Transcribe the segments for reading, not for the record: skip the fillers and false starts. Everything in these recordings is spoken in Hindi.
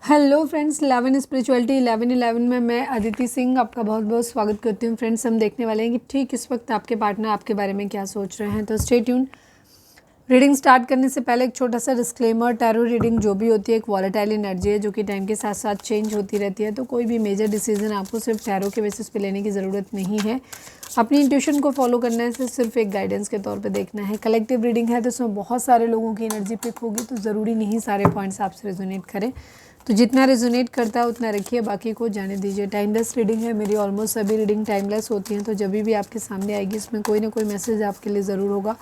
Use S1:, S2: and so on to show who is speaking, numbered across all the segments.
S1: हेलो फ्रेंड्स, 11 स्पिरिचुअलिटी 11 में मैं अदिति सिंह आपका बहुत बहुत स्वागत करती हूँ। फ्रेंड्स, हम देखने वाले हैं कि ठीक इस वक्त आपके पार्टनर आपके बारे में क्या सोच रहे हैं। तो स्टे ट्यून। रीडिंग स्टार्ट करने से पहले एक छोटा सा डिस्क्लेमर, टैरो रीडिंग जो भी होती है एक वॉलेटाइल एनर्जी है जो कि टाइम के साथ साथ चेंज होती रहती है। तो कोई भी मेजर डिसीजन आपको सिर्फ टैरो के बेसिस पे लेने की ज़रूरत नहीं है। अपनी इंट्यूशन को फॉलो करने से सिर्फ एक गाइडेंस के तौर पे देखना है। कलेक्टिव रीडिंग है तो इसमें बहुत सारे लोगों की एनर्जी पिक होगी, तो ज़रूरी नहीं सारे पॉइंट्स आपसे रेजोनेट करें। तो जितना रेजोनेट करता है उतना रखिए, बाकी को जाने दीजिए। टाइमलेस रीडिंग है, मेरी ऑलमोस्ट सभी रीडिंग टाइमलेस होती हैं। तो जब भी आपके सामने आएगी इसमें कोई ना कोई मैसेज आपके लिए ज़रूर होगा।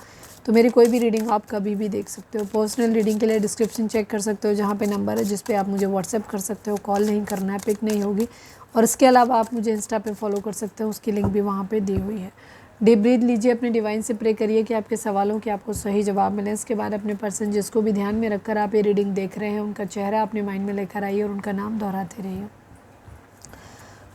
S1: तो मेरी कोई भी रीडिंग आप कभी भी देख सकते हो। पर्सनल रीडिंग के लिए डिस्क्रिप्शन चेक कर सकते हो, जहाँ पे नंबर है जिस पे आप मुझे व्हाट्सएप कर सकते हो। कॉल नहीं करना है, पिक नहीं होगी। और इसके अलावा आप मुझे इंस्टा पे फॉलो कर सकते हो, उसकी लिंक भी वहाँ पे दी हुई है। डीप ब्रीथ लीजिए, अपने डिवाइन से प्रे करिए कि आपके सवालों के आपको सही जवाब मिले। इसके बाद अपने पर्सन जिसको भी ध्यान में रखकर आप ये रीडिंग देख रहे हैं उनका चेहरा अपने माइंड में लेकर आइए और उनका नाम दोहराते रहिए।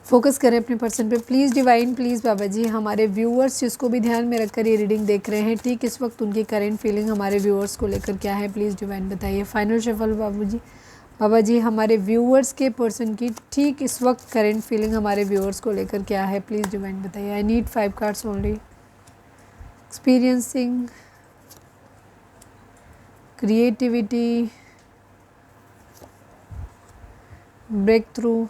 S1: फोकस करें अपने पर्सन पे। प्लीज़ डिवाइन, प्लीज़ बाबा जी, हमारे व्यूअर्स जिसको भी ध्यान में रखकर ये रीडिंग देख रहे हैं ठीक इस वक्त उनकी करेंट फीलिंग हमारे व्यूअर्स को लेकर क्या है, प्लीज़ डिवाइन बताइए। फाइनल शफल बाबा जी, हमारे व्यूअर्स के पर्सन की ठीक इस वक्त करेंट फीलिंग हमारे व्यूअर्स को लेकर क्या है, प्लीज़ डिवाइन बताइए। I need 5 cards only. Experiencing creativity, break through,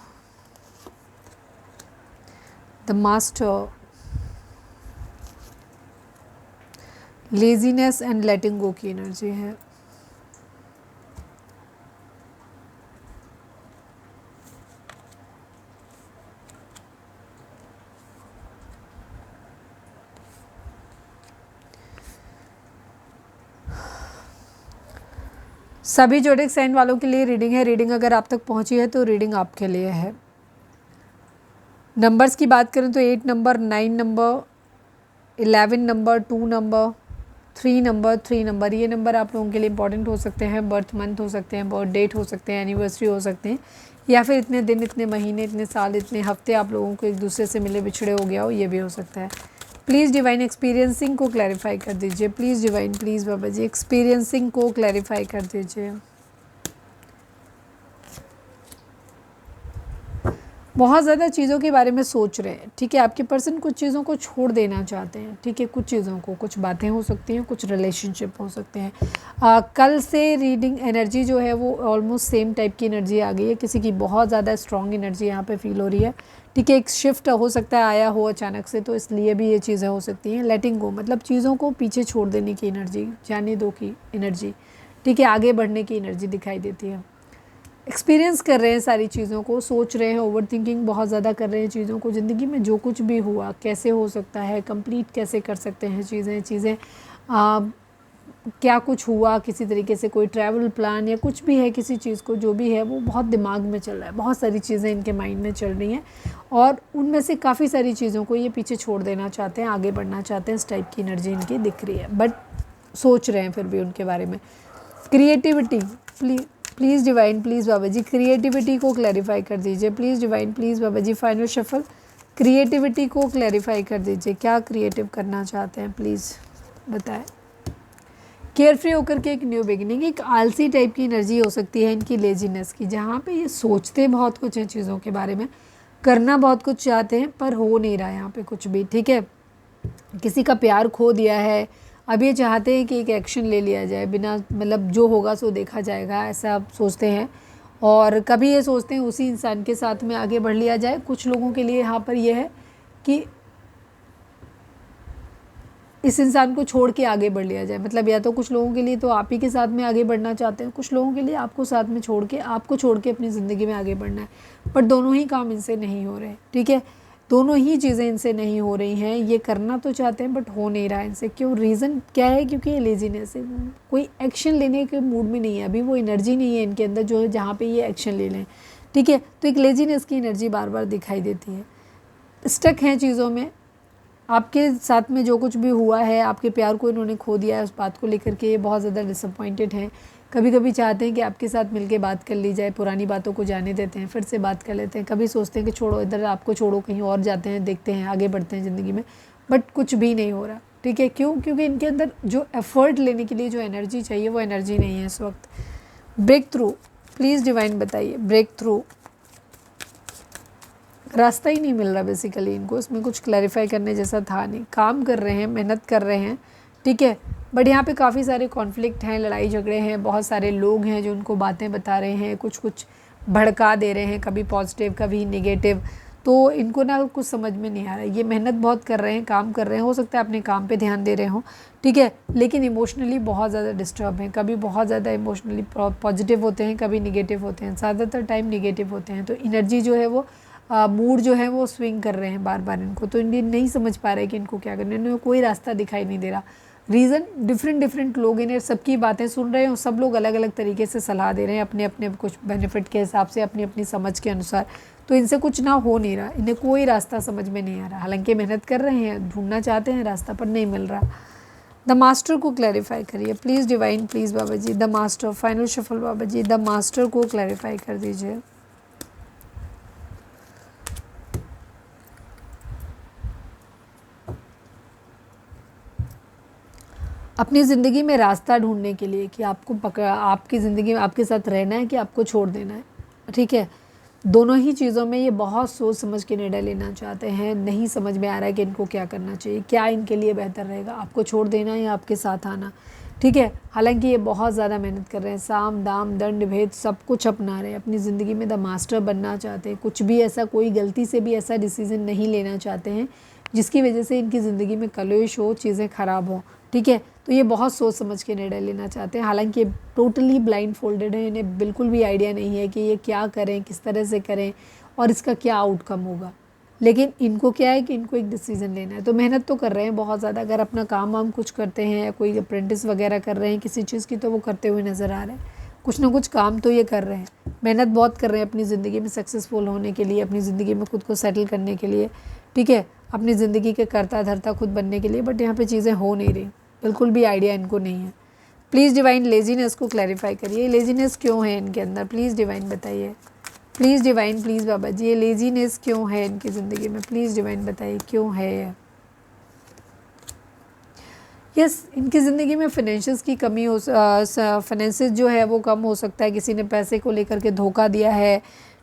S1: the master, laziness and letting go की एनर्जी है। सभी जोडिक साइन वालों के लिए रीडिंग है। रीडिंग अगर आप तक पहुंची है तो रीडिंग आपके लिए है। नंबर्स की बात करें तो 8 number, 9 number, 11 number, 2 number, 3 number, 3 number, ये नंबर आप लोगों के लिए इंपॉर्टेंट हो सकते हैं। बर्थ मंथ हो सकते हैं, बर्थ डेट हो सकते हैं, एनिवर्सरी हो सकते हैं, या फिर इतने दिन, इतने महीने, इतने साल, इतने हफ्ते आप लोगों को एक दूसरे से मिले बिछड़े हो गया हो, ये भी हो सकता है। प्लीज़ डिवाइन एक्सपीरियंसिंग को क्लैरिफाई कर दीजिए। Please divine, please Baba ji, experiencing को क्लैरिफाई कर दीजिए। बहुत ज़्यादा चीज़ों के बारे में सोच रहे हैं, ठीक है। आपके पर्सन कुछ चीज़ों को छोड़ देना चाहते हैं, ठीक है। कुछ चीज़ों को, कुछ बातें हो सकती हैं, कुछ रिलेशनशिप हो सकते हैं। कल से रीडिंग एनर्जी जो है वो ऑलमोस्ट सेम टाइप की एनर्जी आ गई है। किसी की बहुत ज़्यादा स्ट्रॉन्ग एनर्जी यहाँ पे फील हो रही है, ठीक है। एक शिफ्ट हो सकता है आया हो अचानक से, तो इसलिए भी ये चीज़ें हो सकती हैं। लेटिंग गो मतलब चीज़ों को पीछे छोड़ देने की एनर्जी, जाने दो की एनर्जी, ठीक है। आगे बढ़ने की एनर्जी दिखाई देती है। एक्सपीरियंस कर रहे हैं सारी चीज़ों को, सोच रहे हैं, ओवर थिंकिंग बहुत ज़्यादा कर रहे हैं चीज़ों को। ज़िंदगी में जो कुछ भी हुआ कैसे हो सकता है, कंप्लीट कैसे कर सकते हैं चीज़ें क्या कुछ हुआ, किसी तरीके से कोई ट्रैवल प्लान या कुछ भी है, किसी चीज़ को जो भी है वो बहुत दिमाग में चल रहा है। बहुत सारी चीज़ें इनके माइंड में चल रही हैं और उनमें से काफ़ी सारी चीज़ों को ये पीछे छोड़ देना चाहते हैं, आगे बढ़ना चाहते हैं। इस टाइप की एनर्जी इनकी दिख रही है, बट सोच रहे हैं फिर भी उनके बारे में। Creativity, please divine, please Baba ji, creativity को क्लैरिफाई कर दीजिए। Please divine, please Baba ji, final shuffle, creativity को क्लैरिफाई कर दीजिए। क्या क्रिएटिव करना चाहते हैं, प्लीज़ बताएं। केयर फ्री होकर के एक न्यू बिगिनिंग, एक आलसी टाइप की एनर्जी हो सकती है इनकी, लेजीनेस की, जहाँ पे ये सोचते बहुत कुछ हैं चीज़ों के बारे में, करना बहुत कुछ चाहते हैं पर हो नहीं रहा है यहाँ पे कुछ भी, ठीक है। किसी का प्यार खो दिया है, अब ये चाहते हैं कि एक एक्शन ले लिया जाए, बिना मतलब जो होगा सो देखा जाएगा, ऐसा आप सोचते हैं। और कभी ये सोचते हैं उसी इंसान के साथ में आगे बढ़ लिया जाए। कुछ लोगों के लिए यहाँ पर यह है कि इस इंसान को छोड़ के आगे बढ़ लिया जाए, मतलब या तो कुछ लोगों के लिए तो आप ही के साथ में आगे बढ़ना चाहते हैं, कुछ लोगों के लिए आपको साथ में छोड़ के, आपको छोड़ के अपनी ज़िंदगी में आगे बढ़ना है। पर दोनों ही काम इनसे नहीं हो रहे, ठीक है। दोनों ही चीज़ें इनसे नहीं हो रही हैं। ये करना तो चाहते हैं बट हो नहीं रहा है इनसे। क्यों, रीज़न क्या है? क्योंकि ये लेजीनेस है, कोई एक्शन लेने के मूड में नहीं है अभी, वो एनर्जी नहीं है इनके अंदर जो है जहाँ पे ये एक्शन ले लें, ठीक है। तो एक लेजीनेस की एनर्जी बार बार दिखाई देती है। स्टक हैं चीज़ों में, आपके साथ में जो कुछ भी हुआ है, आपके प्यार को इन्होंने खो दिया है, उस बात को लेकर के ये बहुत ज़्यादा डिसअपॉइंटेड हैं। कभी कभी चाहते हैं कि आपके साथ मिलके बात कर ली जाए, पुरानी बातों को जाने देते हैं, फिर से बात कर लेते हैं। कभी सोचते हैं कि छोड़ो इधर, आपको छोड़ो, कहीं और जाते हैं, देखते हैं, आगे बढ़ते हैं ज़िंदगी में, बट कुछ भी नहीं हो रहा, ठीक है। क्यों? क्योंकि इनके अंदर जो एफ़र्ट लेने के लिए जो एनर्जी चाहिए वो एनर्जी नहीं है इस वक्त। ब्रेक थ्रू, प्लीज़ डिवाइन बताइए ब्रेक थ्रू, रास्ता ही नहीं मिल रहा बेसिकली इनको, इसमें कुछ क्लैरिफाई करने जैसा था नहीं, काम कर रहे हैं, मेहनत कर रहे हैं, ठीक है, बट यहाँ पे काफ़ी सारे कॉन्फ्लिक्ट हैं, लड़ाई झगड़े हैं, बहुत सारे लोग हैं जो उनको बातें बता रहे हैं, कुछ कुछ भड़का दे रहे हैं, कभी पॉजिटिव कभी नेगेटिव, तो इनको ना कुछ समझ में नहीं आ रहा है। ये मेहनत बहुत कर रहे हैं, काम कर रहे हैं, हो सकता है अपने काम पे ध्यान दे रहे हों, ठीक है, लेकिन इमोशनली बहुत ज़्यादा डिस्टर्ब हैं, कभी बहुत ज़्यादा इमोशनली पॉजिटिव होते हैं, कभी निगेटिव होते हैं, ज़्यादातर टाइम निगेटिव होते हैं, तो एनर्जी जो है वो मूड जो है वो स्विंग कर रहे हैं बार बार इनको, तो इनकी नहीं समझ पा रहे कि इनको क्या करना है, इन्हें कोई रास्ता दिखाई नहीं दे रहा। रीज़न डिफरेंट लोग इन्हें सबकी बातें सुन रहे हैं और सब लोग अलग अलग तरीके से सलाह दे रहे हैं अपने अपने कुछ बेनिफिट के हिसाब से, अपनी अपनी समझ के अनुसार, तो इनसे कुछ ना हो नहीं रहा, इन्हें कोई रास्ता समझ में नहीं आ रहा, हालांकि मेहनत कर रहे हैं, ढूंढना चाहते हैं रास्ता, पर नहीं मिल रहा। द मास्टर को क्लैरिफाई करिए please divine, please Baba ji, the master, final shuffle Baba ji, the master को क्लैरिफाई कर दीजिए। अपनी ज़िंदगी में रास्ता ढूंढने के लिए कि आपको आपकी ज़िंदगी में आपके साथ रहना है कि आपको छोड़ देना है, ठीक है, दोनों ही चीज़ों में ये बहुत सोच समझ के निर्णय लेना चाहते हैं, नहीं समझ में आ रहा है कि इनको क्या करना चाहिए, क्या इनके लिए बेहतर रहेगा, आपको छोड़ देना या आपके साथ आना, ठीक है, हालांकि ये बहुत ज़्यादा मेहनत कर रहे हैं, साम दाम दंड भेद सब कुछ अपना रहे हैं, अपनी ज़िंदगी में द मास्टर बनना चाहते हैं, कुछ भी ऐसा कोई गलती से भी ऐसा डिसीज़न नहीं लेना चाहते हैं जिसकी वजह से इनकी ज़िंदगी में कलेश हो, चीज़ें ख़राब हो, ठीक है, तो ये बहुत सोच समझ के निर्णय लेना चाहते हैं, हालांकि ये टोटली ब्लाइंड फोल्डेड है, इन्हें बिल्कुल भी आइडिया नहीं है कि ये क्या करें, किस तरह से करें और इसका क्या आउटकम होगा, लेकिन इनको क्या है कि इनको एक डिसीज़न लेना है, तो मेहनत तो कर रहे हैं बहुत ज़्यादा, अगर अपना काम वाम कुछ करते हैं या कोई अप्रेंटिस वगैरह कर रहे हैं किसी चीज़ की, तो वो करते हुए नज़र आ रहे हैं, कुछ ना कुछ काम तो ये कर रहे हैं, मेहनत बहुत कर रहे हैं अपनी ज़िंदगी में सक्सेसफुल होने के लिए, अपनी ज़िंदगी में खुद को सेटल करने के लिए, ठीक है, अपनी ज़िंदगी के कर्ता धर्ता खुद बनने के लिए, बट यहाँ पे चीज़ें हो नहीं रही, बिल्कुल भी आइडिया इनको नहीं है। प्लीज़ डिवाइन लेजीनेस को क्लैरिफाई करिए, लेजीनेस क्यों है इनके अंदर, प्लीज़ डिवाइन बताइए, प्लीज़ डिवाइन, प्लीज़ बाबा जी, ये लेजीनेस क्यों है इनकी ज़िंदगी में, प्लीज़ डिवाइन बताइए क्यों है ये। यस, इनकी ज़िंदगी में फाइनेंशियल्स की कमी हो, फाइनेंसेस जो है वो कम हो सकता है, किसी ने पैसे को लेकर के धोखा दिया है,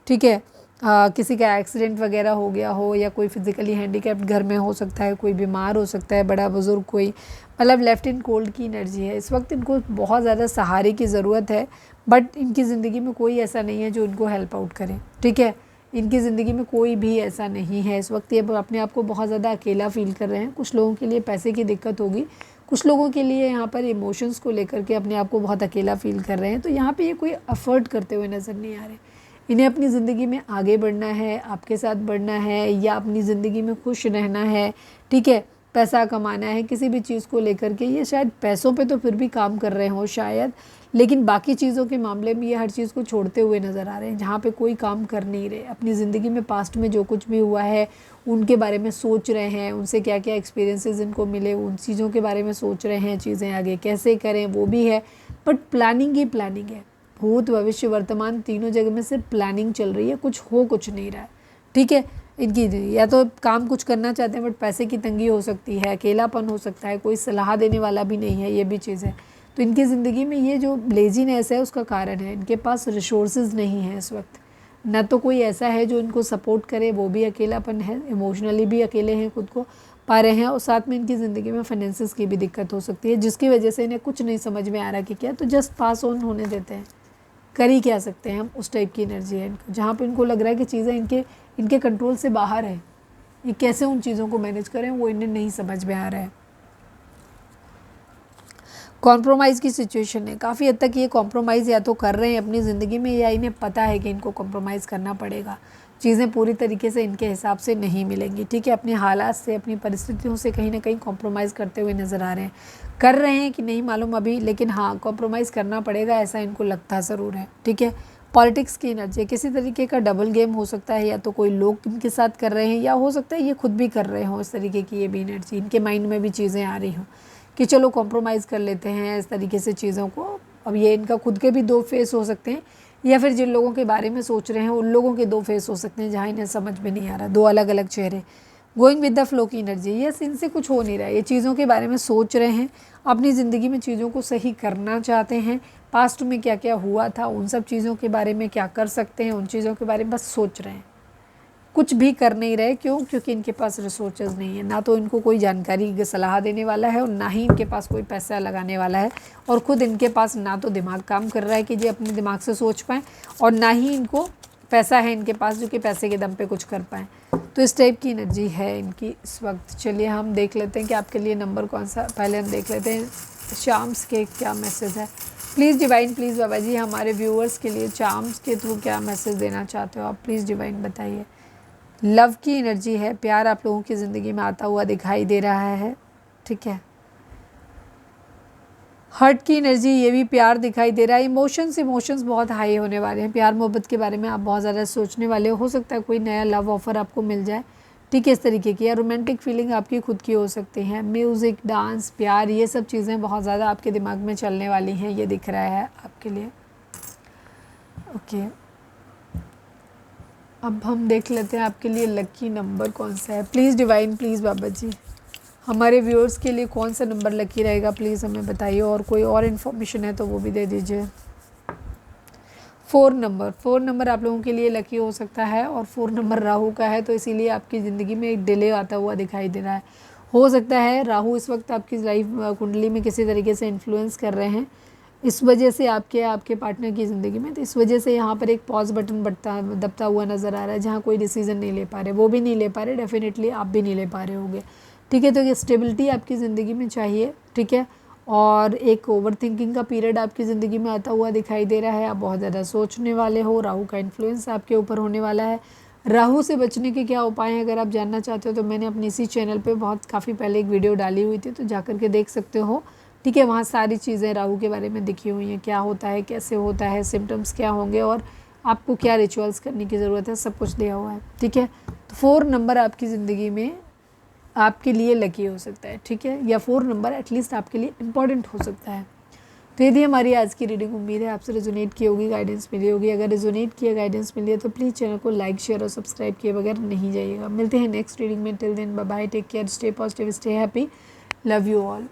S1: ठीक है, किसी का एक्सीडेंट वगैरह हो गया हो या कोई फिज़िकली हैंडीकैप्ड घर में हो सकता है, कोई बीमार हो सकता है, बड़ा बुज़ुर्ग कोई, मतलब लेफ्ट इन कोल्ड की एनर्जी है इस वक्त, इनको बहुत ज़्यादा सहारे की ज़रूरत है, बट इनकी ज़िंदगी में कोई ऐसा नहीं है जो इनको हेल्प आउट करे, ठीक है, इनकी ज़िंदगी में कोई भी ऐसा नहीं है इस वक्त, ये अपने आप को बहुत ज़्यादा अकेला फील कर रहे हैं, कुछ लोगों के लिए पैसे की दिक्कत होगी, कुछ लोगों के लिए यहाँ पर इमोशंस को लेकर के अपने आप को बहुत अकेला फील कर रहे हैं, तो यहाँ पे ये कोई एफर्ट करते हुए नज़र नहीं आ रहे, इन्हें अपनी ज़िंदगी में आगे बढ़ना है, आपके साथ बढ़ना है या अपनी ज़िंदगी में खुश रहना है, ठीक है, पैसा कमाना है, किसी भी चीज़ को लेकर के ये शायद पैसों पे तो फिर भी काम कर रहे हों शायद, लेकिन बाकी चीज़ों के मामले में ये हर चीज़ को छोड़ते हुए नज़र आ रहे हैं, जहाँ पे कोई काम कर नहीं रहे, अपनी ज़िंदगी में पास्ट में जो कुछ भी हुआ है उनके बारे में सोच रहे हैं, उनसे क्या क्या एक्सपीरियंसेस इनको मिले उन चीज़ों के बारे में सोच रहे हैं, चीज़ें आगे कैसे करें वो भी है, बट प्लानिंग ही प्लानिंग है, भूत भविष्य वर्तमान तीनों जगह में सिर्फ प्लानिंग चल रही है, कुछ नहीं रहा है, ठीक है, इनकी या तो काम कुछ करना चाहते हैं बट पैसे की तंगी हो सकती है, अकेलापन हो सकता है, कोई सलाह देने वाला भी नहीं है, ये भी चीज़ है, तो इनकी ज़िंदगी में ये जो लेजीनेस है उसका कारण है इनके पास रिसोर्सेज नहीं है इस वक्त, ना तो कोई ऐसा है जो इनको सपोर्ट करे, वो भी अकेलापन है, इमोशनली भी अकेले हैं, खुद को पा रहे हैं, और साथ में इनकी ज़िंदगी में फाइनेंसेस की भी दिक्कत हो सकती है, जिसकी वजह से इन्हें कुछ नहीं समझ में आ रहा कि क्या, तो जस्ट पास ऑन होने देते हैं, कर ही क्या सकते हैं हम, उस टाइप की एनर्जी है इनको, जहाँ पे इनको लग रहा है कि चीज़ें इनके कंट्रोल से बाहर है, ये कैसे उन चीज़ों को मैनेज करें वो इन्हें नहीं समझ में आ रहा है। कॉम्प्रोमाइज़ की सिचुएशन है, काफ़ी हद तक ये कॉम्प्रोमाइज़ या तो कर रहे हैं अपनी ज़िंदगी में या इन्हें पता है कि इनको कॉम्प्रोमाइज़ करना पड़ेगा, चीज़ें पूरी तरीके से इनके हिसाब से नहीं मिलेंगी, ठीक है, अपने हालात से अपनी परिस्थितियों से कहीं ना कहीं कॉम्प्रोमाइज़ करते हुए नज़र आ रहे हैं, कर रहे हैं कि नहीं मालूम अभी, लेकिन हाँ कॉम्प्रोमाइज़ करना पड़ेगा ऐसा इनको लगता ज़रूर है, ठीक है। पॉलिटिक्स की एनर्जी, किसी तरीके का डबल गेम हो सकता है, या तो कोई लोग इनके साथ कर रहे हैं या हो सकता है ये खुद भी कर रहे हों, इस तरीके की ये भी एनर्जी इनके माइंड में भी चीज़ें आ रही हों कि चलो कॉम्प्रोमाइज़ कर लेते हैं इस तरीके से चीज़ों को। अब ये इनका खुद के भी दो फेस हो सकते हैं, या फिर जिन लोगों के बारे में सोच रहे हैं उन लोगों के दो फेस हो सकते हैं जहाँ इन्हें समझ में नहीं आ रहा, दो अलग अलग चेहरे। गोइंग विद द फ्लो की एनर्जी, यस इनसे कुछ हो नहीं रहा है, ये चीज़ों के बारे में सोच रहे हैं, अपनी ज़िंदगी में चीज़ों को सही करना चाहते हैं, पास्ट में क्या क्या हुआ था, उन सब चीज़ों के बारे में क्या कर सकते हैं, उन चीज़ों के बारे में बस सोच रहे हैं, कुछ भी कर नहीं रहे। क्यों? क्योंकि इनके पास रिसोर्सेज नहीं है, ना तो इनको कोई जानकारी सलाह देने वाला है और ना ही इनके पास कोई पैसा लगाने वाला है, और ख़ुद इनके पास ना तो दिमाग काम कर रहा है कि जी अपने दिमाग से सोच पाएँ, और ना ही इनको पैसा है इनके पास जो कि पैसे के दम पे कुछ कर पाएँ। तो इस टाइप की एनर्जी है इनकी इस वक्त। चलिए हम देख लेते हैं कि आपके लिए नंबर कौन सा। पहले हम देख लेते हैं चार्म्स के क्या मैसेज है। प्लीज़ डिवाइन, प्लीज़ बाबा जी हमारे व्यूअर्स के लिए चार्म्स के थ्रू क्या मैसेज देना चाहते हो आप, प्लीज़ डिवाइन बताइए। लव की एनर्जी है, प्यार आप लोगों की ज़िंदगी में आता हुआ दिखाई दे रहा है, ठीक है। हर्ट की एनर्जी, ये भी प्यार दिखाई दे रहा है। इमोशंस बहुत हाई होने वाले हैं, प्यार मोहब्बत के बारे में आप बहुत ज़्यादा सोचने वाले हो सकता है कोई नया लव ऑफ़र आपको मिल जाए, ठीक है, इस तरीके की। या रोमांटिक फीलिंग आपकी खुद की हो सकती है। म्यूज़िक, डांस, प्यार, ये सब चीज़ें बहुत ज़्यादा आपके दिमाग में चलने वाली हैं, ये दिख रहा है आपके लिए। ओके, अब हम देख लेते हैं आपके लिए लकी नंबर कौन सा है। प्लीज़ डिवाइन, प्लीज़ बाबा जी हमारे व्यूअर्स के लिए कौन सा नंबर लकी रहेगा, प्लीज़ हमें बताइए, और कोई और इन्फॉर्मेशन है तो वो भी दे दीजिए। 4 नंबर आप लोगों के लिए लकी हो सकता है, और 4 नंबर राहु का है, तो इसीलिए आपकी ज़िंदगी में एक डिले आता हुआ दिखाई दे रहा है। हो सकता है राहु इस वक्त आपकी लाइफ कुंडली में किसी तरीके से इन्फ्लुएंस कर रहे हैं, इस वजह से आपके पार्टनर की ज़िंदगी में। तो इस वजह से यहाँ पर एक पॉज बटन दबता हुआ नज़र आ रहा है, जहाँ कोई डिसीज़न नहीं ले पा रहे, वो भी नहीं ले पा रहे, डेफिनेटली आप भी नहीं ले पा रहे होंगे, ठीक है। तो ये स्टेबिलिटी आपकी ज़िंदगी में चाहिए, ठीक है। और एक ओवर थिंकिंग का पीरियड आपकी ज़िंदगी में आता हुआ दिखाई दे रहा है, आप बहुत ज़्यादा सोचने वाले हो, राहु का इन्फ्लुएंस आपके ऊपर होने वाला है। राहु से बचने के क्या उपाय हैं अगर आप जानना चाहते हो तो मैंने अपने इसी चैनल पे काफ़ी पहले एक वीडियो डाली हुई थी, तो जा कर के देख सकते हो, ठीक है। वहाँ सारी चीज़ें राहु के बारे में दिखी हुई हैं, क्या होता है, कैसे होता है, सिम्टम्स क्या होंगे और आपको क्या रिचुअल्स करने की ज़रूरत है, सब कुछ दिया हुआ है, ठीक है। तो 4 नंबर आपकी ज़िंदगी में आपके लिए लकी हो सकता है, ठीक है, या 4 नंबर एटलीस्ट आपके लिए इम्पॉर्टेंट हो सकता है। तो यदि हमारी आज की रीडिंग उम्मीद है आपसे रेजोनेट की होगी, गाइडेंस मिली होगी। अगर रेजोनेट किया, गाइडेंस मिली है तो प्लीज़ चैनल को लाइक, शेयर और सब्सक्राइब किए बगैर नहीं जाइएगा। मिलते हैं नेक्स्ट रीडिंग में, till then bye bye, take care, stay positive, stay happy, love you all.